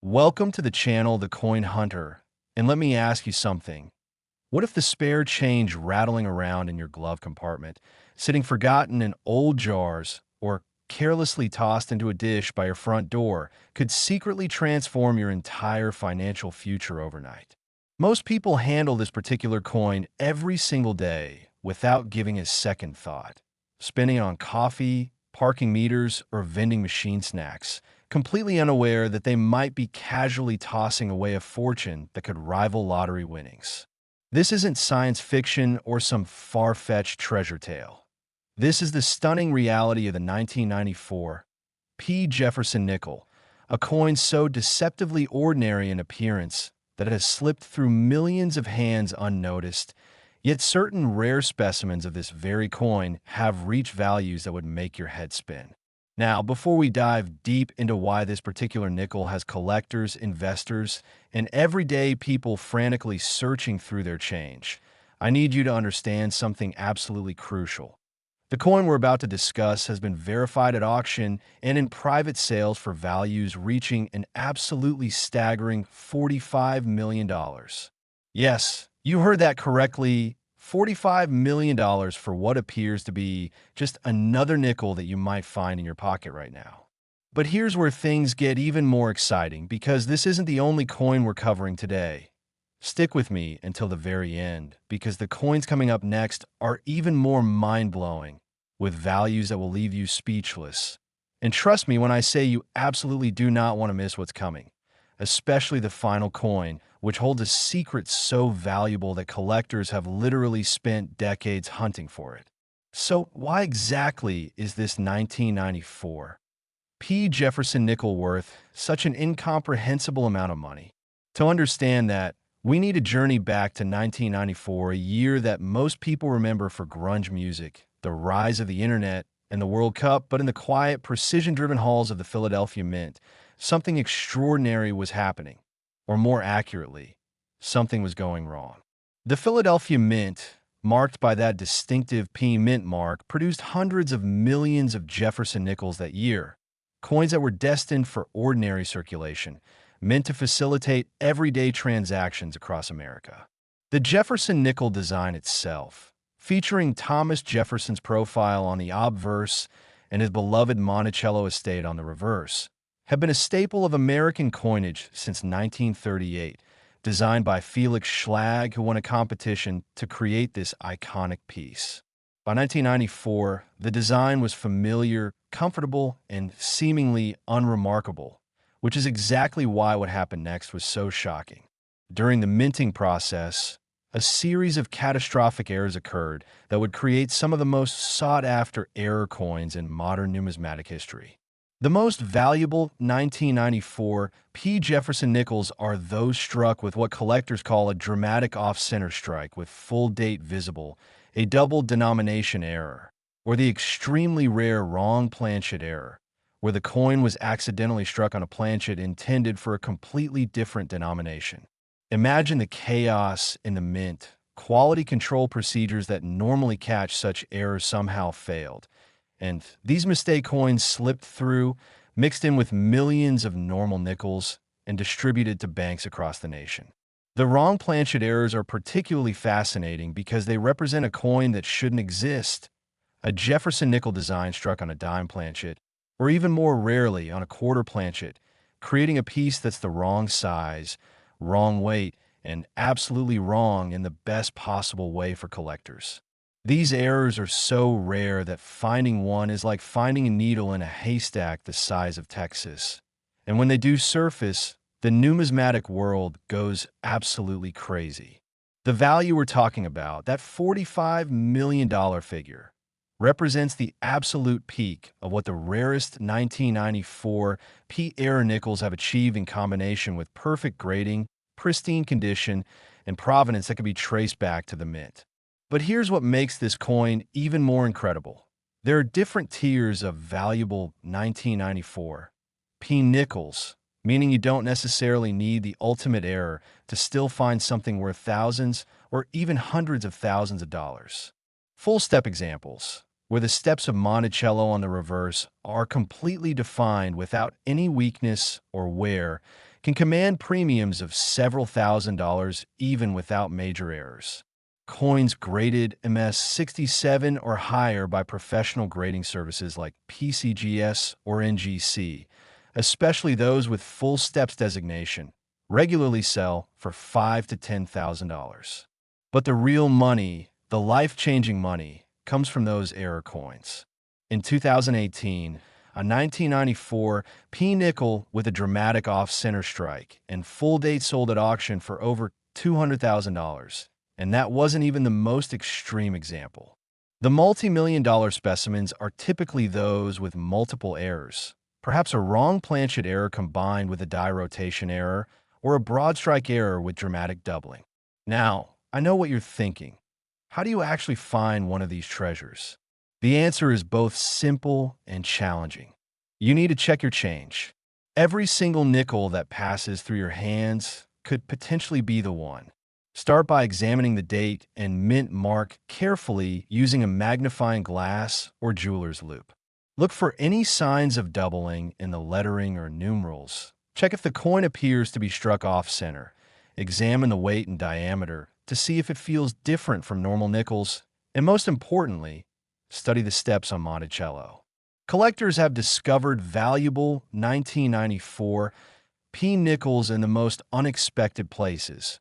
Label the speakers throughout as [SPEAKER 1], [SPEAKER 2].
[SPEAKER 1] Welcome to the channel, The Coin Hunter. And let me ask you something. What if the spare change rattling around in your glove compartment, sitting forgotten in old jars, or carelessly tossed into a dish by your front door, could secretly transform your entire financial future overnight? Most people handle this particular coin every single day without giving a second thought, spending it on coffee, parking meters, or vending machine snacks, completely unaware that they might be casually tossing away a fortune that could rival lottery winnings. This isn't science fiction or some far-fetched treasure tale. This is the stunning reality of the 1994 Jefferson Nickel, a coin so deceptively ordinary in appearance that it has slipped through millions of hands unnoticed, yet certain rare specimens of this very coin have reached values that would make your head spin. Now, before we dive deep into why this particular nickel has collectors, investors, and everyday people frantically searching through their change, I need you to understand something absolutely crucial. The coin we're about to discuss has been verified at auction and in private sales for values reaching an absolutely staggering $45 million. Yes, you heard that correctly. $45 million for what appears to be just another nickel that you might find in your pocket right now. But here's where things get even more exciting, because this isn't the only coin we're covering today. Stick with me until the very end, because the coins coming up next are even more mind-blowing, with values that will leave you speechless. And trust me when I say you absolutely do not want to miss what's coming, especially the final coin, which holds a secret so valuable that collectors have literally spent decades hunting for it. So why exactly is this 1994 Jefferson Nickel worth such an incomprehensible amount of money? To understand that, we need to journey back to 1994, a year that most people remember for grunge music, the rise of the internet, and the World Cup. But in the quiet, precision-driven halls of the Philadelphia Mint, something extraordinary was happening. Or more accurately, something was going wrong. The Philadelphia Mint, marked by that distinctive P Mint mark, produced hundreds of millions of Jefferson nickels that year, coins that were destined for ordinary circulation, meant to facilitate everyday transactions across America. The Jefferson nickel design itself, featuring Thomas Jefferson's profile on the obverse and his beloved Monticello estate on the reverse, have been a staple of American coinage since 1938, designed by Felix Schlag, who won a competition to create this iconic piece. By 1994, the design was familiar, comfortable, and seemingly unremarkable, which is exactly why what happened next was so shocking. During the minting process, a series of catastrophic errors occurred that would create some of the most sought-after error coins in modern numismatic history. The most valuable 1994 Jefferson nickels are those struck with what collectors call a dramatic off-center strike with full date visible, a double denomination error, or the extremely rare wrong planchet error, where the coin was accidentally struck on a planchet intended for a completely different denomination. Imagine the chaos in the mint. Quality control procedures that normally catch such errors somehow failed, and these mistake coins slipped through, mixed in with millions of normal nickels, and distributed to banks across the nation. The wrong planchet errors are particularly fascinating because they represent a coin that shouldn't exist. A Jefferson nickel design struck on a dime planchet, or even more rarely on a quarter planchet, creating a piece that's the wrong size, wrong weight, and absolutely wrong in the best possible way for collectors. These errors are so rare that finding one is like finding a needle in a haystack the size of Texas. And when they do surface, the numismatic world goes absolutely crazy. The value we're talking about, that $45 million figure, represents the absolute peak of what the rarest 1994 era nickels have achieved in combination with perfect grading, pristine condition, and provenance that can be traced back to the mint. But here's what makes this coin even more incredible. There are different tiers of valuable 1994 nickels, meaning you don't necessarily need the ultimate error to still find something worth thousands or even hundreds of thousands of dollars. Full step examples, where the steps of Monticello on the reverse are completely defined without any weakness or wear, can command premiums of several $1,000s even without major errors. Coins graded MS67 or higher by professional grading services like PCGS or NGC, especially those with full steps designation, regularly sell for $5,000 to $10,000. But the real money, the life-changing money, comes from those error coins. In 2018, a 1994 P nickel with a dramatic off-center strike and full date sold at auction for over $200,000. And that wasn't even the most extreme example. The multi-million-dollar specimens are typically those with multiple errors, perhaps a wrong planchet error combined with a die rotation error, or a broad strike error with dramatic doubling. Now, I know what you're thinking. How do you actually find one of these treasures? The answer is both simple and challenging. You need to check your change. Every single nickel that passes through your hands could potentially be the one. Start by examining the date and mint mark carefully using a magnifying glass or jeweler's loupe. Look for any signs of doubling in the lettering or numerals. Check if the coin appears to be struck off-center. Examine the weight and diameter to see if it feels different from normal nickels. And most importantly, study the steps on Monticello. Collectors have discovered valuable 1994 P nickels in the most unexpected places.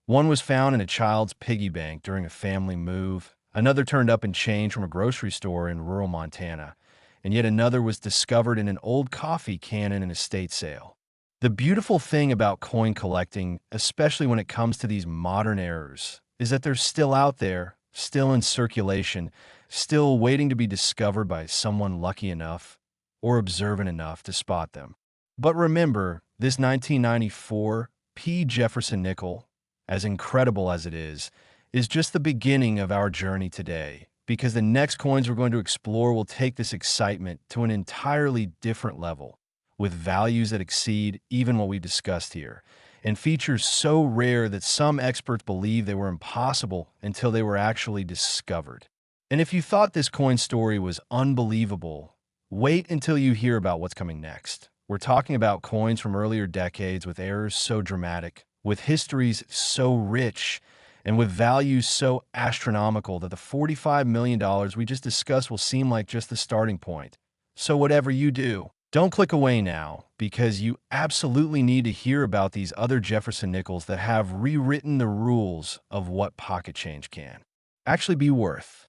[SPEAKER 1] One was found in a child's piggy bank during a family move, another turned up in change from a grocery store in rural Montana, and yet another was discovered in an old coffee can in an estate sale. The beautiful thing about coin collecting, especially when it comes to these modern errors, is that they're still out there, still in circulation, still waiting to be discovered by someone lucky enough or observant enough to spot them. But remember, this 1994 P. Jefferson Nickel, as incredible as it is just the beginning of our journey today, because the next coins we're going to explore will take this excitement to an entirely different level, with values that exceed even what we discussed here, and features so rare that some experts believe they were impossible until they were actually discovered. And if you thought this coin story was unbelievable, wait until you hear about what's coming next. We're talking about coins from earlier decades with errors so dramatic, with histories so rich, and with values so astronomical that the $45 million we just discussed will seem like just the starting point. So whatever you do, don't click away now, because you absolutely need to hear about these other Jefferson nickels that have rewritten the rules of what pocket change can actually be worth.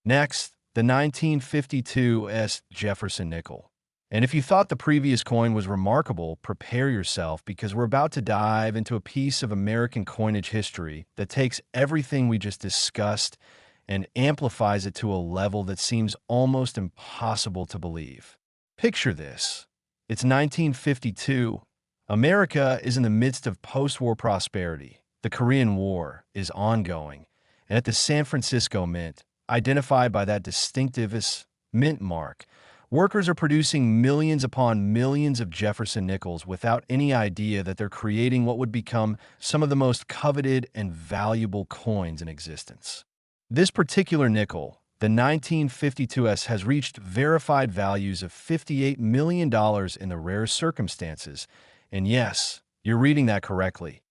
[SPEAKER 1] Next, the 1952 S. Jefferson Nickel. And if you thought the previous coin was remarkable, prepare yourself, because we're about to dive into a piece of American coinage history that takes everything we just discussed and amplifies it to a level that seems almost impossible to believe. Picture this. It's 1952. America is in the midst of post-war prosperity. The Korean War is ongoing. And at the San Francisco Mint, identified by that distinctive mint mark, workers are producing millions upon millions of Jefferson nickels without any idea that they're creating what would become some of the most coveted and valuable coins in existence. This particular nickel, the 1952S, has reached verified values of $58 million in the rarest circumstances. And yes, you're reading that correctly.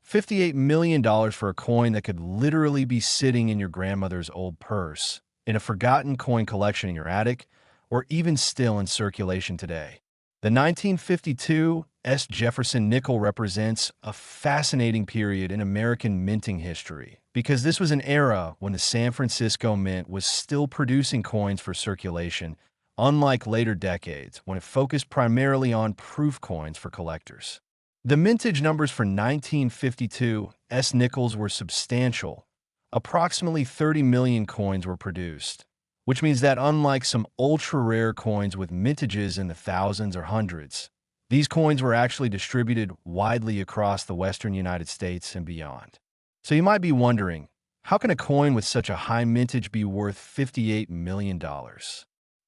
[SPEAKER 1] $58 million for a coin that could literally be sitting in your grandmother's old purse, in a forgotten coin collection in your attic, or even still in circulation today. The 1952 S. Jefferson Nickel represents a fascinating period in American minting history, because this was an era when the San Francisco Mint was still producing coins for circulation, unlike later decades when it focused primarily on proof coins for collectors. The mintage numbers for 1952 S. nickels were substantial. Approximately 30 million coins were produced, which means that unlike some ultra-rare coins with mintages in the thousands or hundreds, these coins were actually distributed widely across the western United States and beyond. So you might be wondering, how can a coin with such a high mintage be worth $58 million?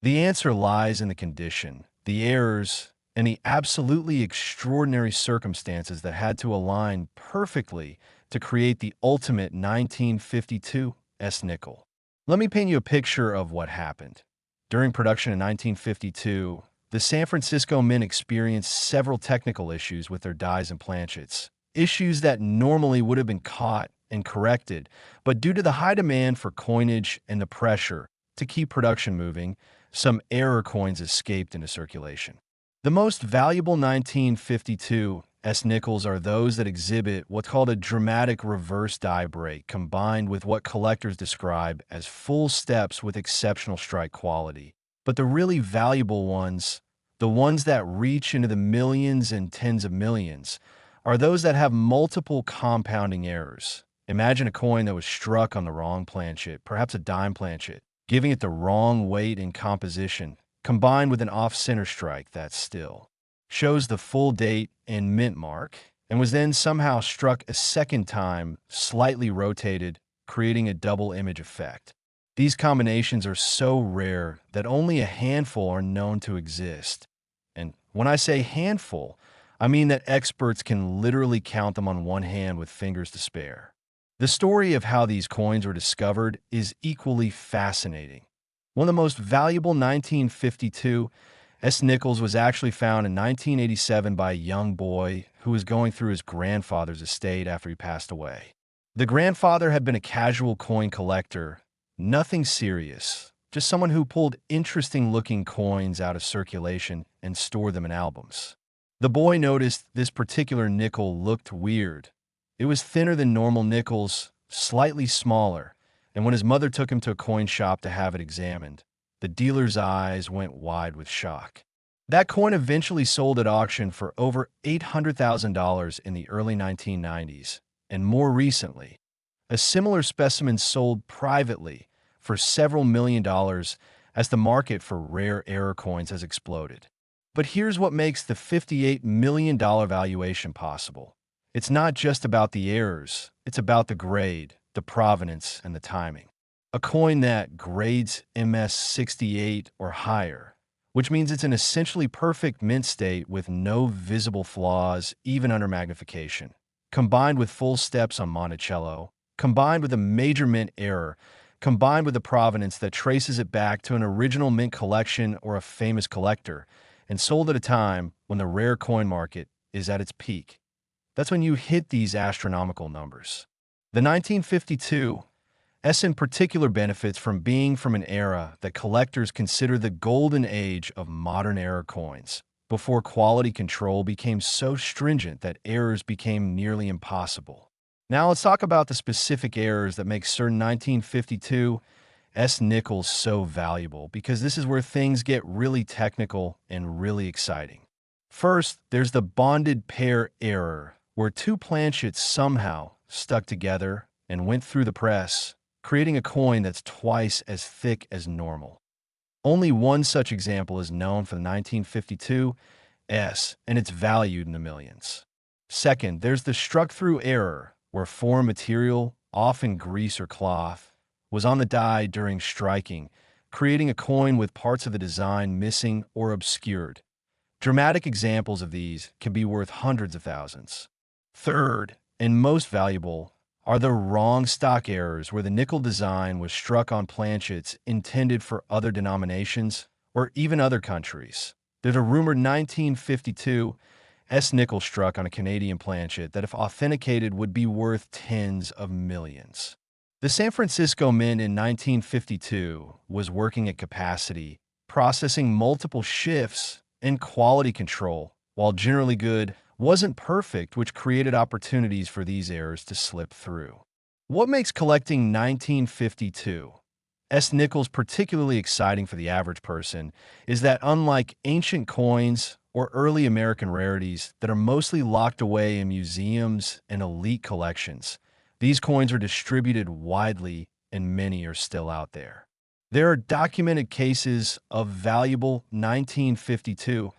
[SPEAKER 1] The answer lies in the condition, the errors, and the absolutely extraordinary circumstances that had to align perfectly to create the ultimate 1952 S. nickel. Let me paint you a picture of what happened. During production in 1952, the San Francisco Mint experienced several technical issues with their dies and planchets, issues that normally would have been caught and corrected, but due to the high demand for coinage and the pressure to keep production moving, some error coins escaped into circulation. The most valuable 1952 nickels are those that exhibit what's called a dramatic reverse die break, combined with what collectors describe as full steps with exceptional strike quality. But the really valuable ones, the ones that reach into the millions and tens of millions, are those that have multiple compounding errors. Imagine a coin that was struck on the wrong planchet, perhaps a dime planchet, giving it the wrong weight and composition, combined with an off-center strike that still shows the full date and mint mark, and was then somehow struck a second time, slightly rotated, creating a double image effect. These combinations are so rare that only a handful are known to exist. And when I say handful, I mean that experts can literally count them on one hand with fingers to spare. The story of how these coins were discovered is equally fascinating. One of the most valuable 1952 nickels was actually found in 1987 by a young boy who was going through his grandfather's estate after he passed away. The grandfather had been a casual coin collector, nothing serious, just someone who pulled interesting-looking coins out of circulation and stored them in albums. The boy noticed this particular nickel looked weird. It was thinner than normal nickels, slightly smaller, and when his mother took him to a coin shop to have it examined, the dealer's eyes went wide with shock. That coin eventually sold at auction for over $800,000 in the early 1990s, and more recently, a similar specimen sold privately for several $1,000,000 as the market for rare error coins has exploded. But here's what makes the $58 million valuation possible. It's not just about the errors, it's about the grade, the provenance, and the timing. A coin that grades MS68 or higher, which means it's an essentially perfect mint state with no visible flaws even under magnification, combined with full steps on Monticello, combined with a major mint error, combined with a provenance that traces it back to an original mint collection or a famous collector, and sold at a time when the rare coin market is at its peak. That's when you hit these astronomical numbers. The 1952 in particular benefits from being from an era that collectors consider the golden age of modern error coins, before quality control became so stringent that errors became nearly impossible. Now let's talk about the specific errors that make certain 1952 nickels so valuable, because this is where things get really technical and really exciting. First, there's the bonded pair error, where two planchets somehow stuck together and went through the press, creating a coin that's twice as thick as normal. Only one such example is known for the 1952 and it's valued in the millions. Second, there's the struck-through error, where foreign material, often grease or cloth, was on the die during striking, creating a coin with parts of the design missing or obscured. Dramatic examples of these can be worth hundreds of thousands. Third, and most valuable, are the wrong stock errors, where the nickel design was struck on planchets intended for other denominations or even other countries. There's a rumored 1952 nickel struck on a Canadian planchet that, if authenticated, would be worth tens of millions. The San Francisco Mint in 1952 was working at capacity, processing multiple shifts and quality control, while generally good wasn't perfect, which created opportunities for these errors to slip through. What makes collecting 1952 nickels particularly exciting for the average person is that, unlike ancient coins or early American rarities that are mostly locked away in museums and elite collections, these coins are distributed widely and many are still out there. There are documented cases of valuable 1952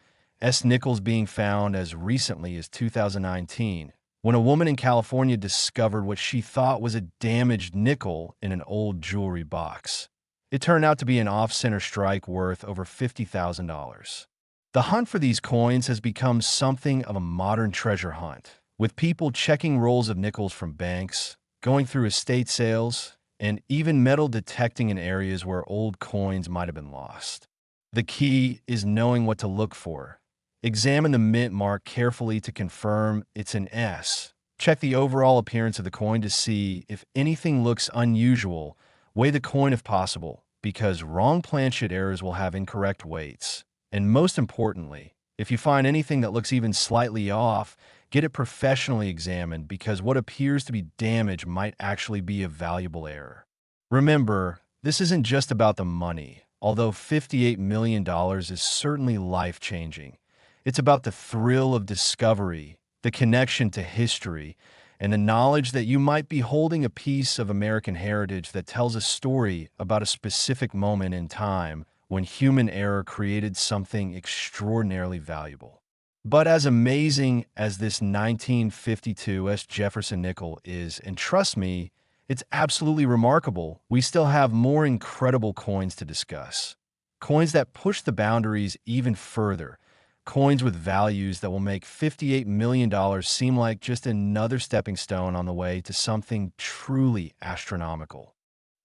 [SPEAKER 1] nickels being found as recently as 2019, when a woman in California discovered what she thought was a damaged nickel in an old jewelry box. It turned out to be an off-center strike worth over $50,000. The hunt for these coins has become something of a modern treasure hunt, with people checking rolls of nickels from banks, going through estate sales, and even metal detecting in areas where old coins might have been lost. The key is knowing what to look for. Examine the mint mark carefully to confirm it's an S. Check the overall appearance of the coin to see if anything looks unusual. Weigh the coin if possible, because wrong planchet errors will have incorrect weights. And most importantly, if you find anything that looks even slightly off, get it professionally examined because what appears to be damage might actually be a valuable error. Remember, this isn't just about the money, although $58 million is certainly life-changing. It's about the thrill of discovery, the connection to history, and the knowledge that you might be holding a piece of American heritage that tells a story about a specific moment in time when human error created something extraordinarily valuable. But as amazing as this 1952 Jefferson Nickel is, and trust me, it's absolutely remarkable, we still have more incredible coins to discuss. Coins that push the boundaries even further. Coins with values that will make $58 million seem like just another stepping stone on the way to something truly astronomical.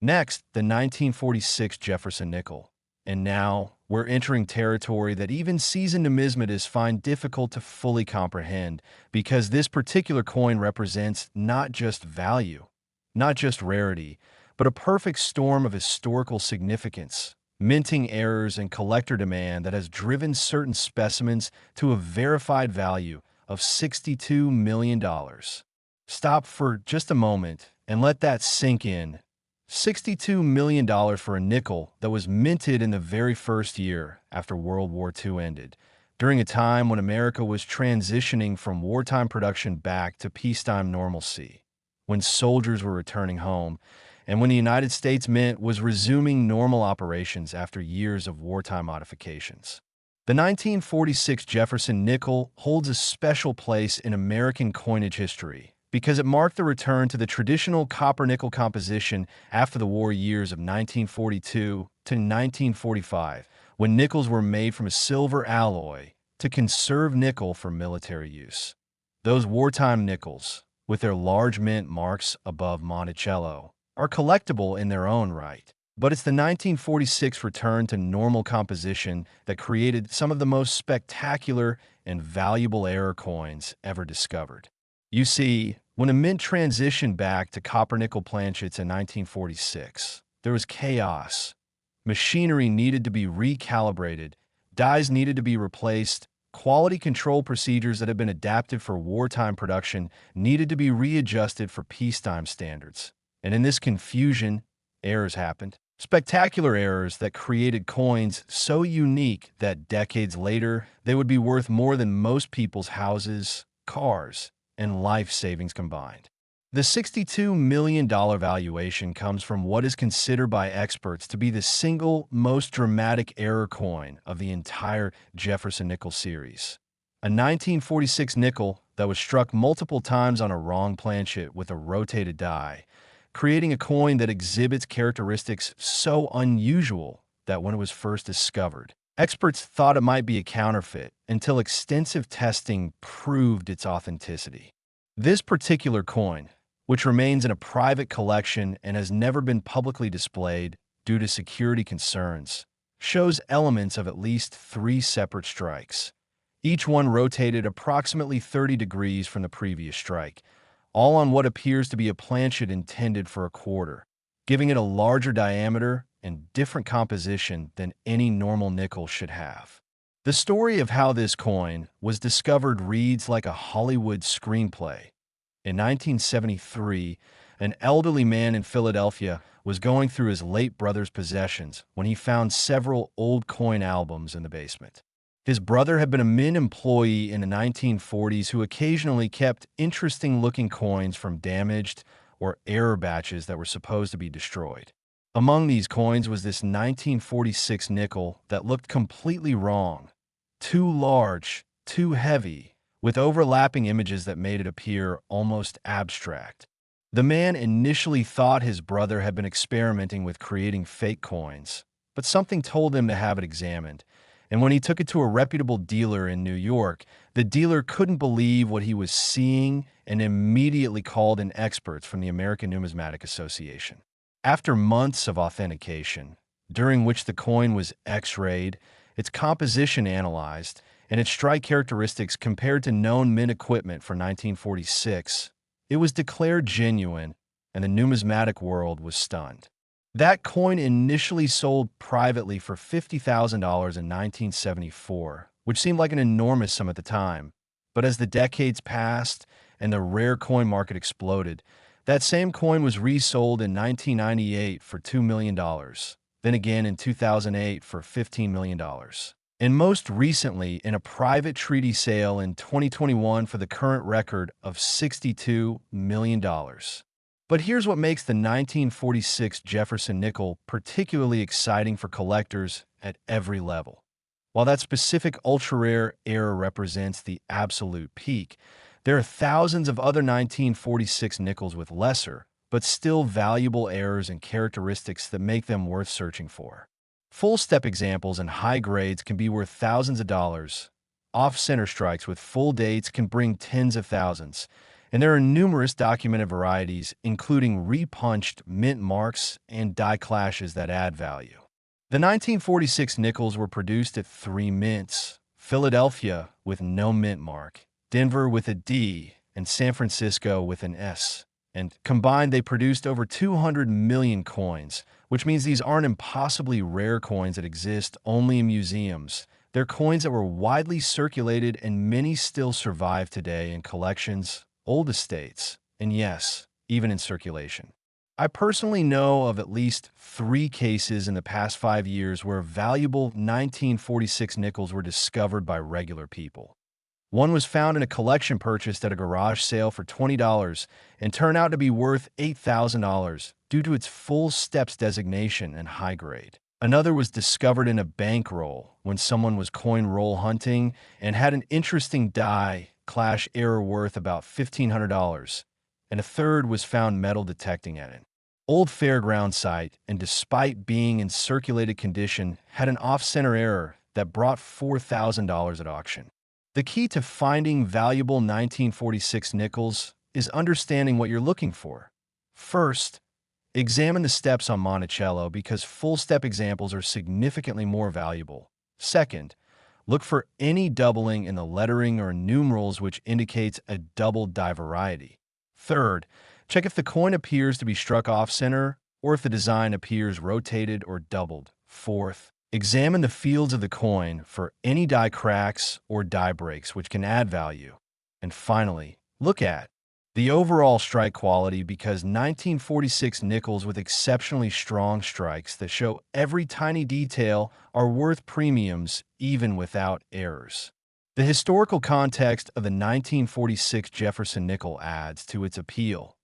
[SPEAKER 1] Next, the 1946 Jefferson Nickel. And now, we're entering territory that even seasoned numismatists find difficult to fully comprehend, because this particular coin represents not just value, not just rarity, but a perfect storm of historical significance, minting errors and collector demand that has driven certain specimens to a verified value of $62 million. Stop for just a moment and let that sink in. $62 million for a nickel that was minted in the very first year after World War II ended, during a time when America was transitioning from wartime production back to peacetime normalcy, when soldiers were returning home, and when the United States Mint was resuming normal operations after years of wartime modifications. The 1946 Jefferson Nickel holds a special place in American coinage history because it marked the return to the traditional copper-nickel composition after the war years of 1942 to 1945, when nickels were made from a silver alloy to conserve nickel for military use. Those wartime nickels, with their large mint marks above Monticello, are collectible in their own right. But it's the 1946 return to normal composition that created some of the most spectacular and valuable error coins ever discovered. You see, when a mint transitioned back to copper-nickel planchets in 1946, there was chaos. Machinery needed to be recalibrated, dies needed to be replaced, quality control procedures that had been adapted for wartime production needed to be readjusted for peacetime standards. And in this confusion, errors happened. Spectacular errors that created coins so unique that decades later, they would be worth more than most people's houses, cars, and life savings combined. The $62 million valuation comes from what is considered by experts to be the single most dramatic error coin of the entire Jefferson Nickel series. A 1946 nickel that was struck multiple times on a wrong planchet with a rotated die, creating a coin that exhibits characteristics so unusual that when it was first discovered, experts thought it might be a counterfeit until extensive testing proved its authenticity. This particular coin, which remains in a private collection and has never been publicly displayed due to security concerns, shows elements of at least 3 separate strikes, each one rotated approximately 30 degrees from the previous strike, all on what appears to be a planchet intended for a quarter, giving it a larger diameter and different composition than any normal nickel should have. The story of how this coin was discovered reads like a Hollywood screenplay. In 1973, an elderly man in Philadelphia was going through his late brother's possessions when he found several old coin albums in the basement. His brother had been a mint employee in the 1940s who occasionally kept interesting-looking coins from damaged or error batches that were supposed to be destroyed. Among these coins was this 1946 nickel that looked completely wrong, too large, too heavy, with overlapping images that made it appear almost abstract. The man initially thought his brother had been experimenting with creating fake coins, but something told him to have it examined. And when he took it to a reputable dealer in New York, the dealer couldn't believe what he was seeing and immediately called in experts from the American Numismatic Association. After months of authentication, during which the coin was X-rayed its composition analyzed, and its strike characteristics compared to known mint equipment for 1946, it was declared genuine, and the numismatic world was stunned. That coin initially sold privately for $50,000 in 1974, which seemed like an enormous sum at the time. But as the decades passed and the rare coin market exploded, that same coin was resold in 1998 for $2 million, then again in 2008 for $15 million, and most recently in a private treaty sale in 2021 for the current record of $62 million. But here's what makes the 1946 Jefferson Nickel particularly exciting for collectors at every level. While that specific ultra-rare era represents the absolute peak, there are thousands of other 1946 nickels with lesser, but still valuable errors and characteristics that make them worth searching for. Full-step examples and high grades can be worth thousands of dollars. Off-center strikes with full dates can bring tens of thousands. And there are numerous documented varieties, including repunched mint marks and die clashes that add value. The 1946 nickels were produced at 3 mints: Philadelphia with no mint mark, Denver with a D, and San Francisco with an S. And combined, they produced over 200 million coins, which means these aren't impossibly rare coins that exist only in museums. They're coins that were widely circulated, and many still survive today in collections, old estates, and yes, even in circulation. I personally know of at least 3 cases in the past 5 years where valuable 1946 nickels were discovered by regular people. One was found in a collection purchased at a garage sale for $20 and turned out to be worth $8,000 due to its full steps designation and high grade. Another was discovered in a bankroll when someone was coin roll hunting and had an interesting die clash error worth about $1,500, and a third was found metal detecting at an old fairground site, and despite being in circulated condition, had an off-center error that brought $4,000 at auction. The key to finding valuable 1946 nickels is understanding what you're looking for. First, examine the steps on Monticello because full-step examples are significantly more valuable. Second, look for any doubling in the lettering or numerals which indicates a double die variety. Third, check if the coin appears to be struck off-center or if the design appears rotated or doubled. Fourth, examine the fields of the coin for any die cracks or die breaks which can add value. And finally, look at the overall strike quality because 1946 nickels with exceptionally strong strikes that show every tiny detail are worth premiums even without errors. The historical context of the 1946 Jefferson Nickel adds to its appeal.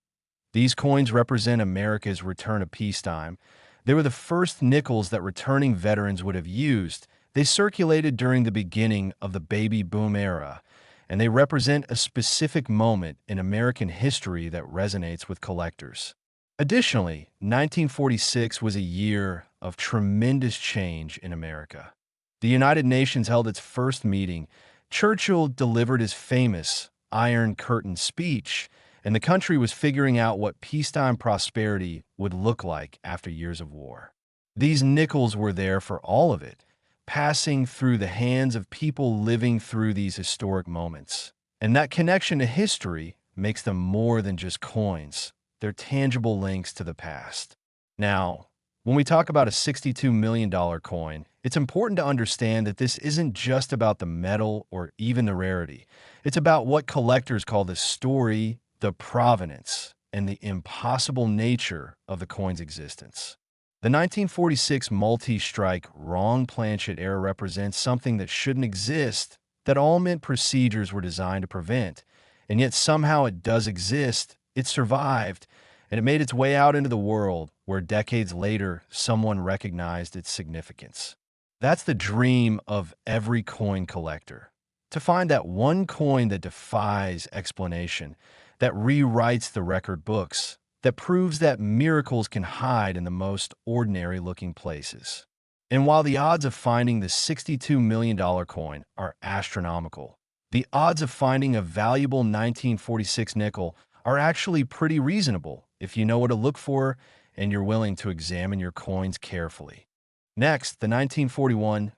[SPEAKER 1] These coins represent America's return of peacetime. They were the first nickels that returning veterans would have used. They circulated during the beginning of the baby boom era, and they represent a specific moment in American history that resonates with collectors. Additionally, 1946 was a year of tremendous change in America. The United Nations held its first meeting. Churchill delivered his famous Iron Curtain speech, and the country was figuring out what peacetime prosperity would look like after years of war. These nickels were there for all of it, passing through the hands of people living through these historic moments. And that connection to history makes them more than just coins. They're tangible links to the past. Now, when we talk about a $62 million coin, it's important to understand that this isn't just about the metal or even the rarity. It's about what collectors call the story, the provenance, and the impossible nature of the coin's existence. The 1946 multi-strike wrong planchet error represents something that shouldn't exist, that all mint procedures were designed to prevent, and yet somehow it does exist, it survived, and it made its way out into the world, where decades later, someone recognized its significance. That's the dream of every coin collector, to find that one coin that defies explanation, that rewrites the record books, that proves that miracles can hide in the most ordinary-looking places. And while the odds of finding the $62 million coin are astronomical, the odds of finding a valuable 1946 nickel are actually pretty reasonable if you know what to look for and you're willing to examine your coins carefully. Next, the 1941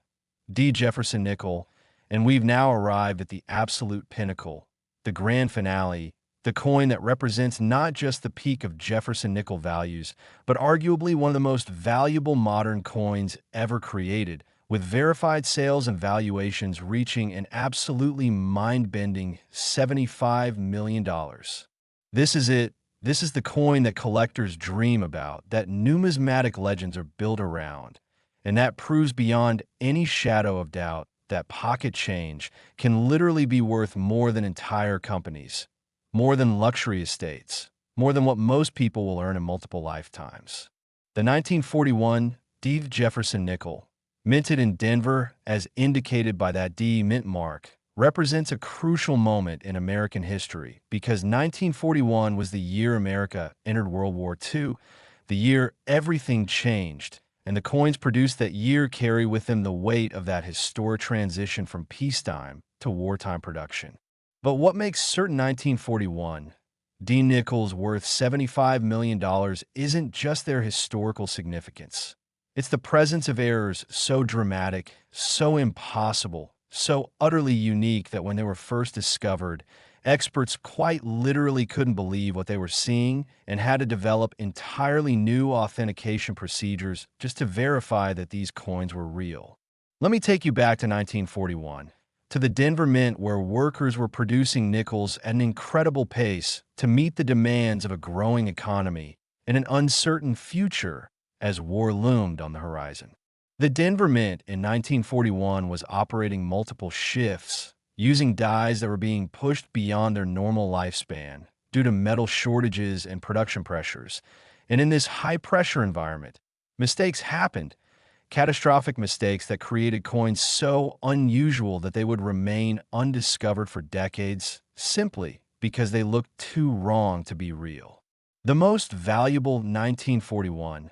[SPEAKER 1] D. Jefferson Nickel, and we've now arrived at the absolute pinnacle, the grand finale, the coin that represents not just the peak of Jefferson Nickel values, but arguably one of the most valuable modern coins ever created, with verified sales and valuations reaching an absolutely mind-bending $75 million. This is it. This is the coin that collectors dream about, that numismatic legends are built around, and that proves beyond any shadow of doubt that pocket change can literally be worth more than entire companies, more than luxury estates, more than what most people will earn in multiple lifetimes. The 1941 D. Jefferson Nickel, minted in Denver as indicated by that D mint mark, represents a crucial moment in American history because 1941 was the year America entered World War II, the year everything changed, and the coins produced that year carry with them the weight of that historic transition from peacetime to wartime production. But what makes certain 1941 D nickels worth $75 million isn't just their historical significance. It's the presence of errors so dramatic, so impossible, so utterly unique that when they were first discovered, experts quite literally couldn't believe what they were seeing and had to develop entirely new authentication procedures just to verify that these coins were real. Let me take you back to 1941, to the Denver Mint, where workers were producing nickels at an incredible pace to meet the demands of a growing economy and an uncertain future as war loomed on the horizon. The Denver Mint in 1941 was operating multiple shifts, using dies that were being pushed beyond their normal lifespan due to metal shortages and production pressures. And in this high-pressure environment, mistakes happened, catastrophic mistakes that created coins so unusual that they would remain undiscovered for decades simply because they looked too wrong to be real. The most valuable 1941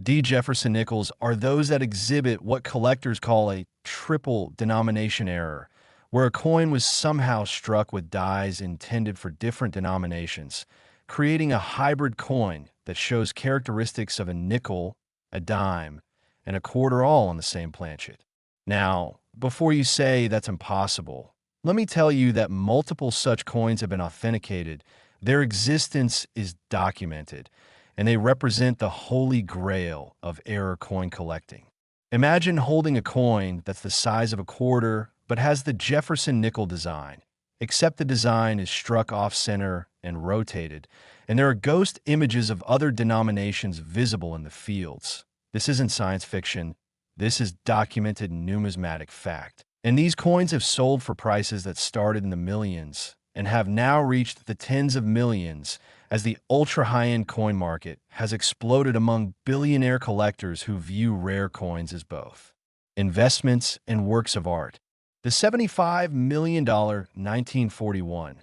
[SPEAKER 1] D. Jefferson nickels are those that exhibit what collectors call a triple denomination error, where a coin was somehow struck with dies intended for different denominations, creating a hybrid coin that shows characteristics of a nickel, a dime, and a quarter all on the same planchet. Now, before you say that's impossible, let me tell you that multiple such coins have been authenticated. Their existence is documented, and they represent the holy grail of error coin collecting. Imagine holding a coin that's the size of a quarter but has the Jefferson nickel design, except the design is struck off-center and rotated, and there are ghost images of other denominations visible in the fields. This isn't science fiction. This is documented numismatic fact. And these coins have sold for prices that started in the millions and have now reached the tens of millions as the ultra-high-end coin market has exploded among billionaire collectors who view rare coins as both investments and works of art. The $75 million 1941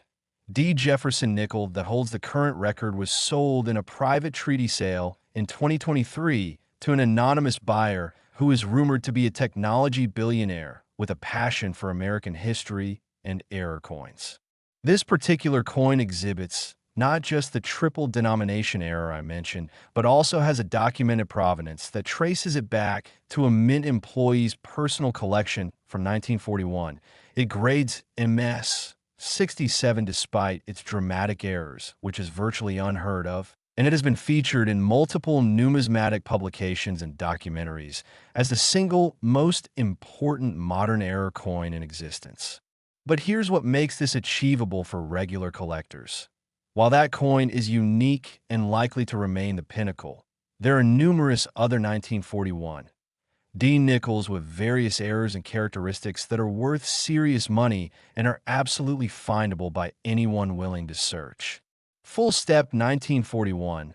[SPEAKER 1] D. Jefferson Nickel that holds the current record was sold in a private treaty sale in 2023 to an anonymous buyer who is rumored to be a technology billionaire with a passion for American history and error coins. This particular coin exhibits not just the triple denomination error I mentioned, but also has a documented provenance that traces it back to a mint employee's personal collection from 1941. It grades MS 67 despite its dramatic errors, which is virtually unheard of, and it has been featured in multiple numismatic publications and documentaries as the single most important modern error coin in existence. But here's what makes this achievable for regular collectors. While that coin is unique and likely to remain the pinnacle, there are numerous other 1941 D nickels with various errors and characteristics that are worth serious money and are absolutely findable by anyone willing to search. Full step 1941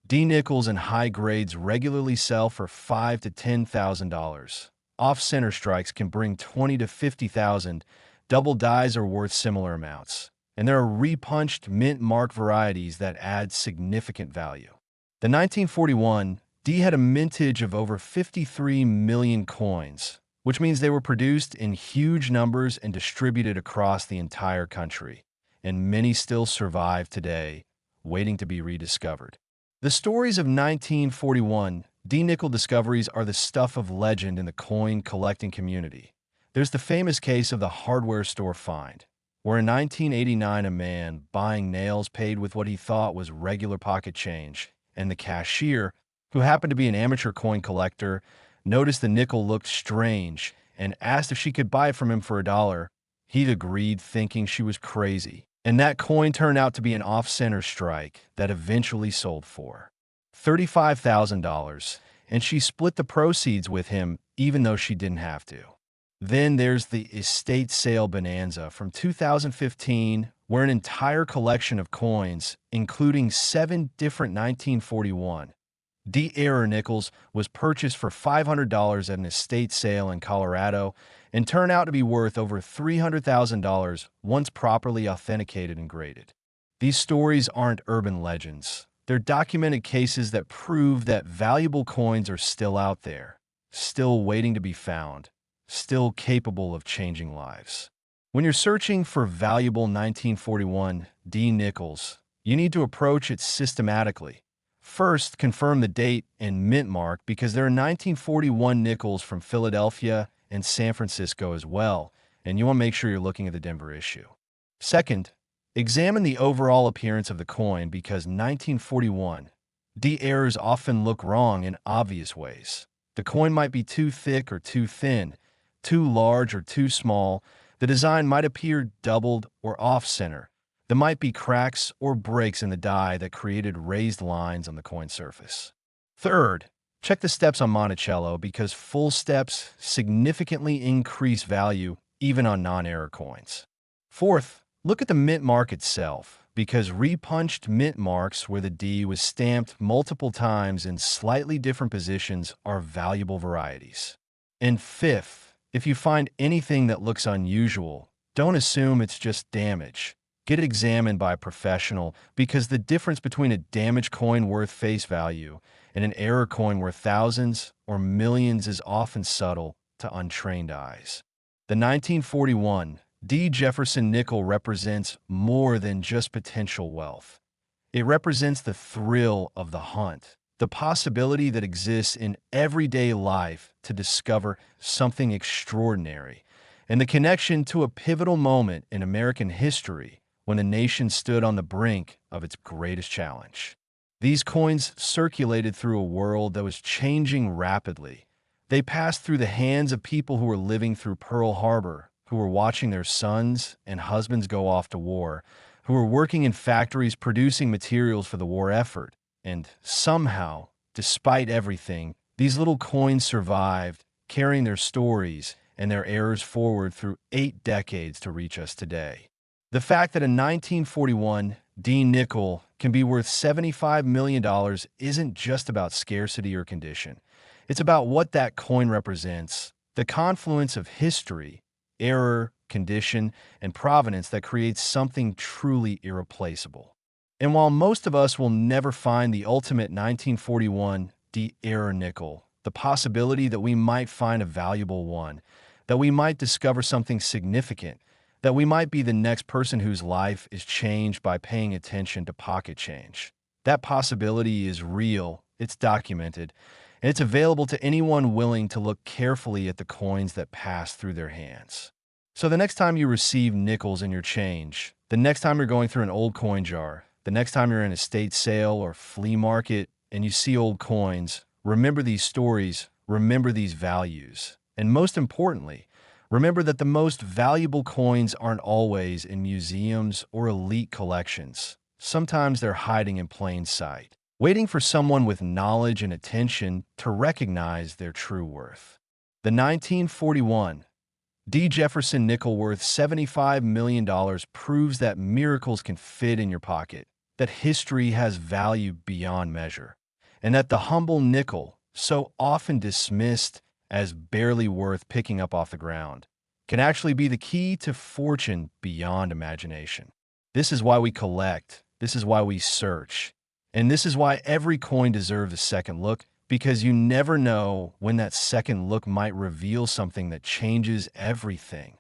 [SPEAKER 1] D nickels in high grades regularly sell for $5,000 to $10,000. Off-center strikes can bring $20,000 to $50,000. Double dies are worth similar amounts, and there are repunched mint mark varieties that add significant value. The 1941 D had a mintage of over 53 million coins, which means they were produced in huge numbers and distributed across the entire country, and many still survive today, waiting to be rediscovered. The stories of 1941 D-nickel discoveries are the stuff of legend in the coin collecting community. There's the famous case of the hardware store find, where in 1989 a man buying nails paid with what he thought was regular pocket change, and the cashier, who happened to be an amateur coin collector, noticed the nickel looked strange and asked if she could buy it from him for $1. He'd agreed, thinking she was crazy, and that coin turned out to be an off-center strike that eventually sold for $35,000, and she split the proceeds with him even though she didn't have to. Then there's the estate sale bonanza from 2015, where an entire collection of coins, including 7 different 1941 D-era nickels, was purchased for $500 at an estate sale in Colorado and turned out to be worth over $300,000 once properly authenticated and graded. These stories aren't urban legends. They're documented cases that prove that valuable coins are still out there, still waiting to be found, still capable of changing lives. When you're searching for valuable 1941 D nickels, you need to approach it systematically. First, confirm the date and mint mark, because there are 1941 nickels from Philadelphia and San Francisco as well, and you want to make sure you're looking at the Denver issue. Second, examine the overall appearance of the coin, because 1941 D errors often look wrong in obvious ways. The coin might be too thick or too thin, too large or too small. The design might appear doubled or off-center. There might be cracks or breaks in the die that created raised lines on the coin surface. Third, check the steps on Monticello, because full steps significantly increase value even on non-error coins. Fourth, look at the mint mark itself, because repunched mint marks where the D was stamped multiple times in slightly different positions are valuable varieties. And fifth, if you find anything that looks unusual, don't assume it's just damage. Get it examined by a professional, because the difference between a damaged coin worth face value and an error coin worth thousands or millions is often subtle to untrained eyes. The 1941 D. Jefferson Nickel represents more than just potential wealth. It represents the thrill of the hunt, the possibility that exists in everyday life to discover something extraordinary, and the connection to a pivotal moment in American history when a nation stood on the brink of its greatest challenge. These coins circulated through a world that was changing rapidly. They passed through the hands of people who were living through Pearl Harbor, who were watching their sons and husbands go off to war, who were working in factories producing materials for the war effort. And somehow, despite everything, these little coins survived, carrying their stories and their errors forward through 8 decades to reach us today. The fact that a 1941 D nickel can be worth $75 million isn't just about scarcity or condition. It's about what that coin represents, the confluence of history, error, condition, and provenance that creates something truly irreplaceable. And while most of us will never find the ultimate 1941 D error nickel, the possibility that we might find a valuable one, that we might discover something significant, that we might be the next person whose life is changed by paying attention to pocket change. That possibility is real, it's documented, and it's available to anyone willing to look carefully at the coins that pass through their hands. So the next time you receive nickels in your change, the next time you're going through an old coin jar, the next time you're in a estate sale or flea market and you see old coins, remember these stories, remember these values, and most importantly, remember that the most valuable coins aren't always in museums or elite collections. Sometimes they're hiding in plain sight, waiting for someone with knowledge and attention to recognize their true worth. The 1941 D. Jefferson Nickel worth $75 million proves that miracles can fit in your pocket, that history has value beyond measure, and that the humble nickel, so often dismissed as barely worth picking up off the ground, can actually be the key to fortune beyond imagination. This is why we collect, this is why we search, and this is why every coin deserves a second look, because you never know when that second look might reveal something that changes everything.